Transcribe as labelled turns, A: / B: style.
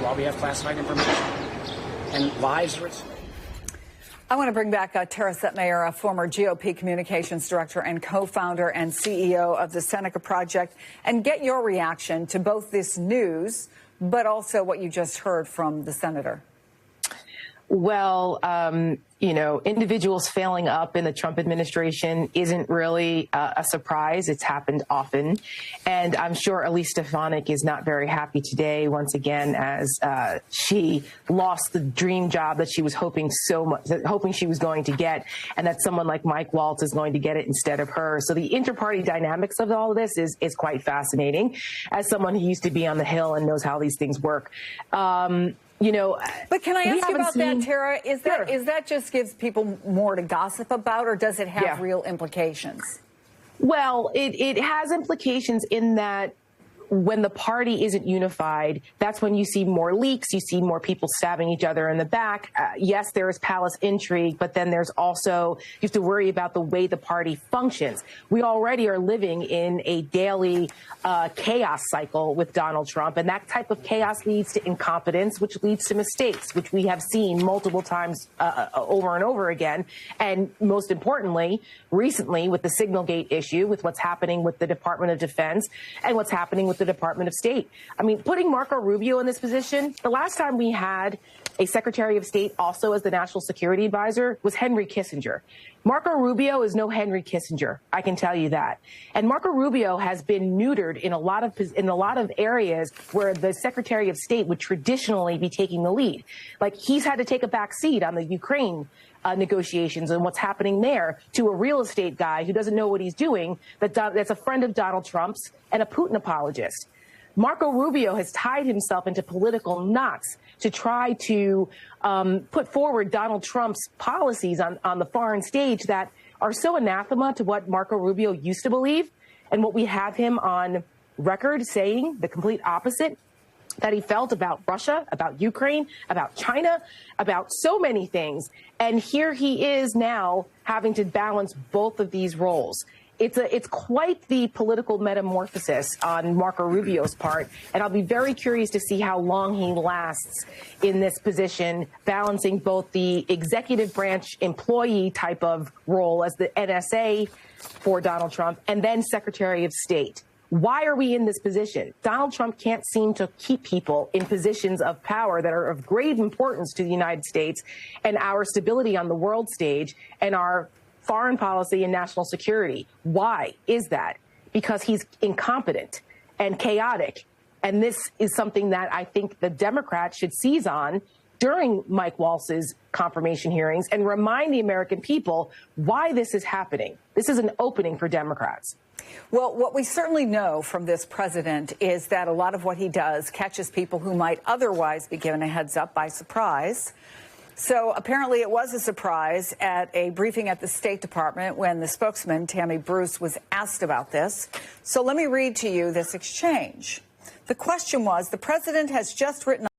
A: while we have classified information. And lives are...
B: I want to bring back Tara Setmayer, a former GOP communications director and co-founder and CEO of the Seneca Project, and get your reaction to both this news, but also what you just heard from the senator.
C: Well, you know, individuals failing up in the Trump administration isn't really a surprise. It's happened often. And I'm sure Elise Stefanik is not very happy today, once again, as she lost the dream job that she was hoping she was going to get, and that someone like Mike Waltz is going to get it instead of her. So the inter-party dynamics of all of this is quite fascinating, as someone who used to be on the Hill and knows how these things work. You know,
B: but can I ask you about that, Tara? Is that just gives people more to gossip about, or does it have real implications?
C: Well, it has implications in that when the party isn't unified, that's when you see more leaks, you see more people stabbing each other in the back. Yes, there is palace intrigue, but then there's also, you have to worry about the way the party functions. We already are living in a daily chaos cycle with Donald Trump, and that type of chaos leads to incompetence, which leads to mistakes, which we have seen multiple times over and over again. And most importantly, recently with the Signalgate issue, with what's happening with the Department of Defense and what's happening with the Department of State. I mean, putting Marco Rubio in this position, the last time we had a Secretary of State also as the National Security Advisor was Henry Kissinger. Marco Rubio is no Henry Kissinger, I can tell you that. And Marco Rubio has been neutered in a lot of areas where the Secretary of State would traditionally be taking the lead. Like, he's had to take a back seat on the Ukraine negotiations and what's happening there to a real estate guy who doesn't know what he's doing, that's a friend of Donald Trump's and a Putin apologist. Marco Rubio has tied himself into political knots to try to put forward Donald Trump's policies on the foreign stage that are so anathema to what Marco Rubio used to believe, and what we have him on record saying the complete opposite that he felt about Russia, about Ukraine, about China, about so many things. And here he is now having to balance both of these roles. It's quite the political metamorphosis on Marco Rubio's part, and I'll be very curious to see how long he lasts in this position, balancing both the executive branch employee type of role as the NSA for Donald Trump and then Secretary of State. Why are we in this position? Donald Trump can't seem to keep people in positions of power that are of great importance to the United States and our stability on the world stage and our foreign policy and national security. Why is that? Because he's incompetent and chaotic. And this is something that I think the Democrats should seize on during Mike Waltz's confirmation hearings and remind the American people why this is happening. This is an opening for Democrats.
B: Well, what we certainly know from this president is that a lot of what he does catches people who might otherwise be given a heads up by surprise. So apparently it was a surprise at a briefing at the State Department when the spokesman, Tammy Bruce, was asked about this. So let me read to you this exchange. The question was, the president has just written